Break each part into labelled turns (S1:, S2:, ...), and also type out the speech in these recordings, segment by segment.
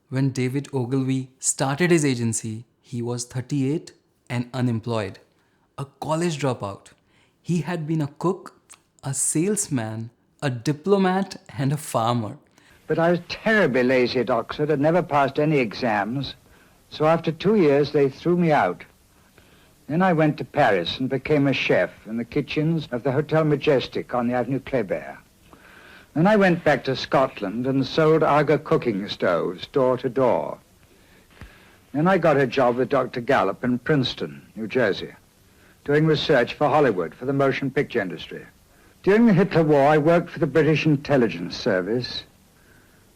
S1: When David Ogilvy started his agency, he was 38 and unemployed, a college dropout. He had been a cook, a salesman, a diplomat, and a farmer.
S2: But I was terribly lazy at Oxford. I'd never passed any exams. So after 2 years, they threw me out. Then I went to Paris and became a chef in the kitchens of the Hotel Majestic on the Avenue Kléber. Then I went back to Scotland and sold Aga cooking stoves door to door. Then I got a job with Dr. Gallup in Princeton, New Jersey, doing research for Hollywood, for the motion picture industry. During the Hitler War, I worked for the British Intelligence Service.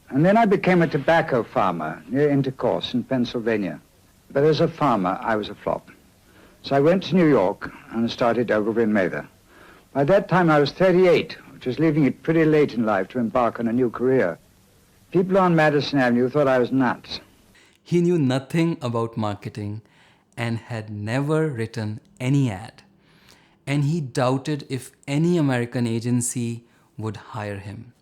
S2: And then I became a tobacco farmer near Intercourse in Pennsylvania. But as a farmer, I was a flop. So I went to New York and started Ogilvy and Mather. By that time, I was 38, which was leaving it pretty late in life to embark on a new career. People on Madison Avenue thought I was nuts.
S1: He knew nothing about marketing and had never written any ad. And he doubted if any American agency would hire him.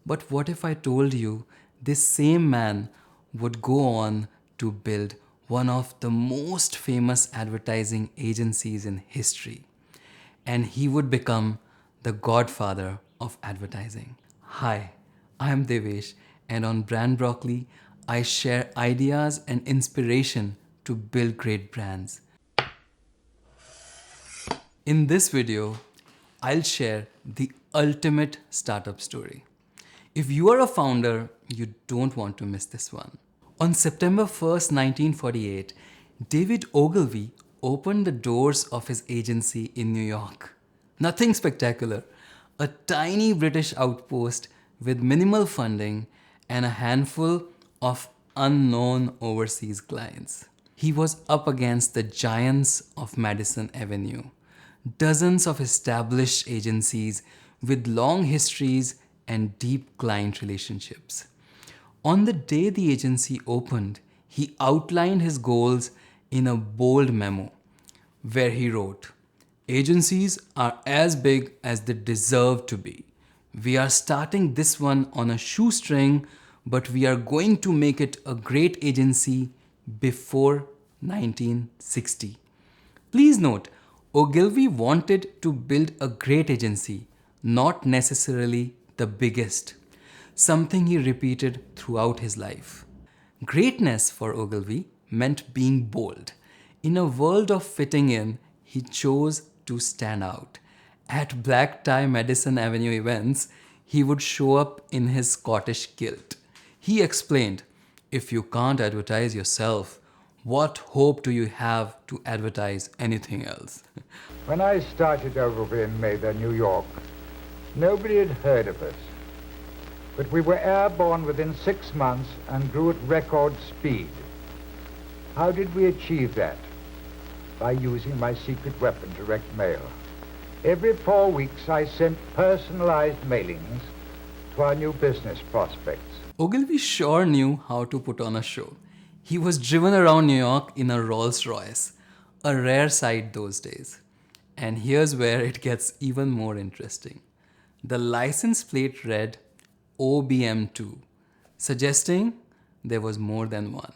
S1: But what if I told you this same man would go on to build one of the most famous advertising agencies in history, and he would become the godfather of advertising? Hi, I am Devesh, and on Brand Broccoli, I share ideas and inspiration to build great brands. In this video, I'll share the ultimate startup story. If you are a founder, you don't want to miss this one. On September 1st, 1948, David Ogilvy opened the doors of his agency in New York. Nothing spectacular, a tiny British outpost with minimal funding and a handful of unknown overseas clients. He was up against the giants of Madison Avenue, dozens of established agencies with long histories and deep client relationships. On the day the agency opened, he outlined his goals in a bold memo where he wrote, "Agencies are as big as they deserve to be. We are starting this one on a shoestring, but we are going to make it a great agency before 1960. Please note, Ogilvy wanted to build a great agency, not necessarily the biggest, something he repeated throughout his life. Greatness for Ogilvy meant being bold. In a world of fitting in, he chose to stand out. At black tie Madison Avenue events, he would show up in his Scottish kilt. He explained, "If you can't advertise yourself, what hope do you have to advertise anything else?"
S2: When I started Ogilvy and Mather, New York, nobody had heard of us. But we were airborne within 6 months and grew at record speed. How did we achieve that? By using my secret weapon, direct mail. Every 4 weeks, I sent personalized mailings to our new business prospects.
S1: Ogilvy sure knew how to put on a show. He was driven around New York in a Rolls Royce, a rare sight those days. And here's where it gets even more interesting. The license plate read OBM2, suggesting there was more than one.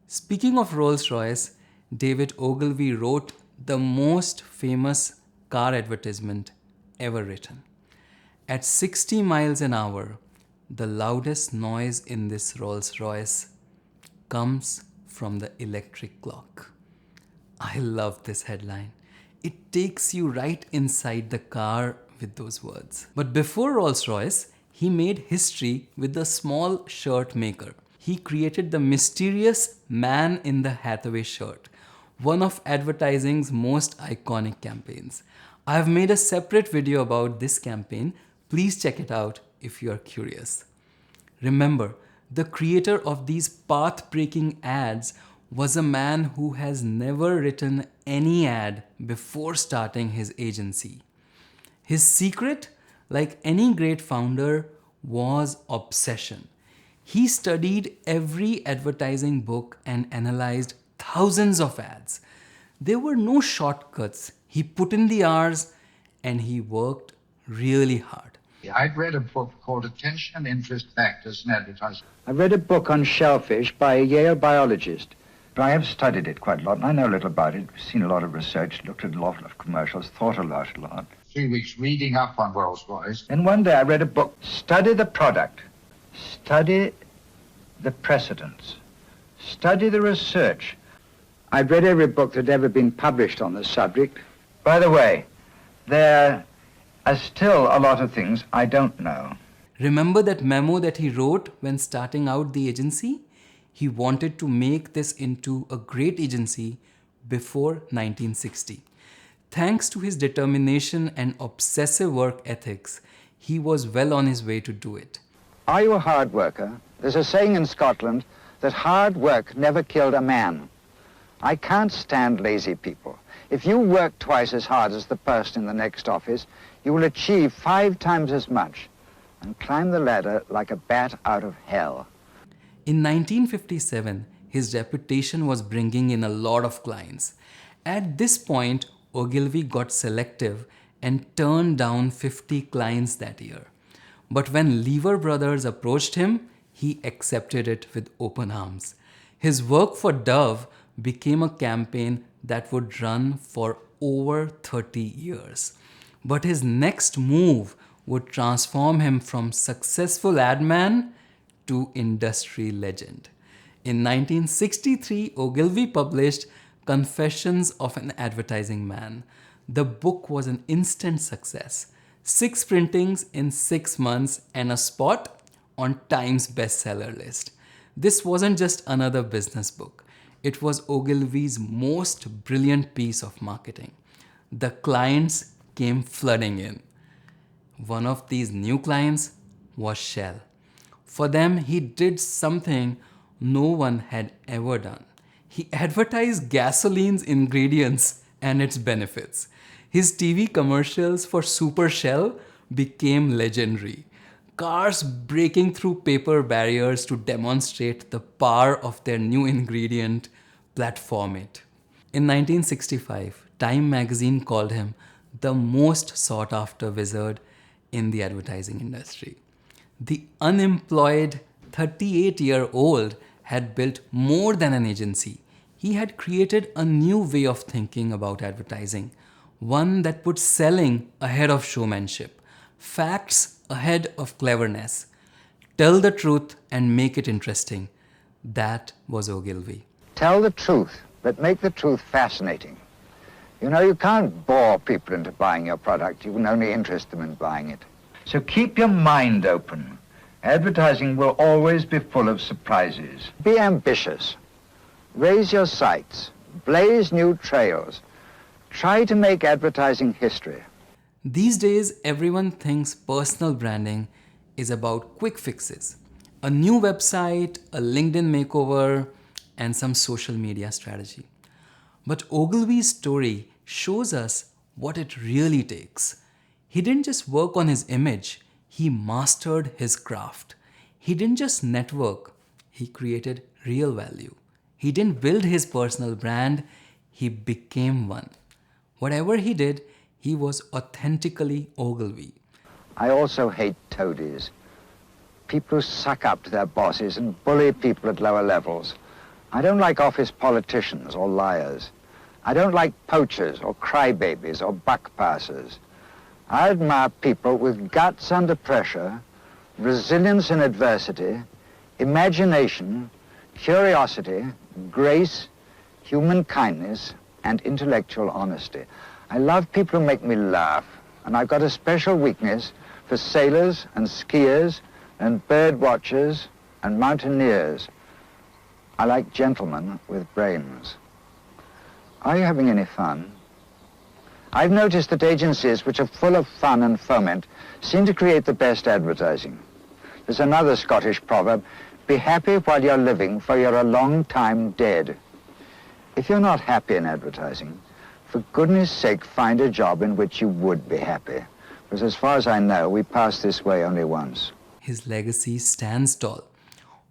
S1: Speaking of Rolls-Royce, David Ogilvy wrote the most famous car advertisement ever written. At 60 miles an hour, the loudest noise in this Rolls-Royce comes from the electric clock. I love this headline. It takes you right inside the car with those words. But before Rolls-Royce, he made history with a small shirt maker. He created the mysterious Man in the Hathaway shirt, one of advertising's most iconic campaigns. I've made a separate video about this campaign. Please check it out if you are curious. Remember, the creator of these path-breaking ads was a man who has never written any ad before starting his agency. His secret, like any great founder, was obsession. He studied every advertising book and analyzed thousands of ads. There were no shortcuts. He put in the hours and he worked really hard.
S2: I'd read a book called Attention and Interest Factors in Advertising. I read a book on shellfish by a Yale biologist. I have studied it quite a lot, and I know a little about it, seen a lot of research, looked at a lot of commercials, thought about it a lot. 3 weeks reading up on Rolls-Royce. And one day I read a book, Study the Product, Study the Precedents, Study the Research. I've read every book that ever been published on this subject. By the way, there are still a lot of things I don't know.
S1: Remember that memo that he wrote when starting out the agency? He wanted to make this into a great agency before 1960. Thanks to his determination and obsessive work ethics, he was well on his way to do it.
S2: Are you a hard worker? There's a saying in Scotland that hard work never killed a man. I can't stand lazy people. If you work twice as hard as the person in the next office, you will achieve 5 times as much and climb the ladder like a bat out of hell.
S1: In 1957, his reputation was bringing in a lot of clients. At this point, Ogilvy got selective and turned down 50 clients that year. But when Lever Brothers approached him, he accepted it with open arms. His work for Dove became a campaign that would run for over 30 years. But his next move would transform him from successful ad man to industry legend. In 1963, Ogilvy published Confessions of an Advertising Man. The book was an instant success. 6 printings in 6 months and a spot on Time's bestseller list. This wasn't just another business book. It was Ogilvy's most brilliant piece of marketing. The clients came flooding in. One of these new clients was Shell. For them, he did something no one had ever done. He advertised gasoline's ingredients and its benefits. His TV commercials for Super Shell became legendary. Cars breaking through paper barriers to demonstrate the power of their new ingredient, Platformate. In 1965, Time magazine called him the most sought-after wizard in the advertising industry. The unemployed 38-year-old had built more than an agency. He had created a new way of thinking about advertising, one that put selling ahead of showmanship, facts ahead of cleverness. Tell the truth and make it interesting. That was Ogilvy.
S2: Tell the truth, but make the truth fascinating. You know, you can't bore people into buying your product. You can only interest them in buying it. So keep your mind open. Advertising will always be full of surprises. Be ambitious. Raise your sights. Blaze new trails. Try to make advertising history.
S1: These days, everyone thinks personal branding is about quick fixes. A new website, a LinkedIn makeover, and some social media strategy. But Ogilvy's story shows us what it really takes. He didn't just work on his image, he mastered his craft. He didn't just network, he created real value. He didn't build his personal brand, he became one. Whatever he did, he was authentically Ogilvy.
S2: I also hate toadies. People who suck up to their bosses and bully people at lower levels. I don't like office politicians or liars. I don't like poachers or crybabies or buck passers. I admire people with guts under pressure, resilience in adversity, imagination, curiosity, grace, human kindness, and intellectual honesty. I love people who make me laugh, and I've got a special weakness for sailors and skiers and bird watchers and mountaineers. I like gentlemen with brains. Are you having any fun? I've noticed that agencies which are full of fun and foment seem to create the best advertising. There's another Scottish proverb, be happy while you're living, for you're a long time dead. If you're not happy in advertising, for goodness sake, find a job in which you would be happy. Because as far as I know, we pass this way only once.
S1: His legacy stands tall.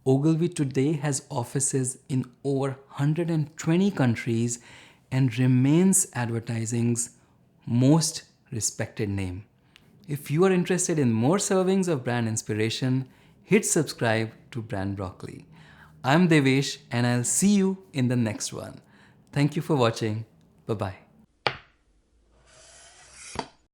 S1: Ogilvy today has offices in over 120 countries and remains advertising's most respected name. If you are interested in more servings of brand inspiration, hit subscribe to Brand Broccoli. I'm Devesh and I'll see you in the next one. Thank you for watching. Bye-bye.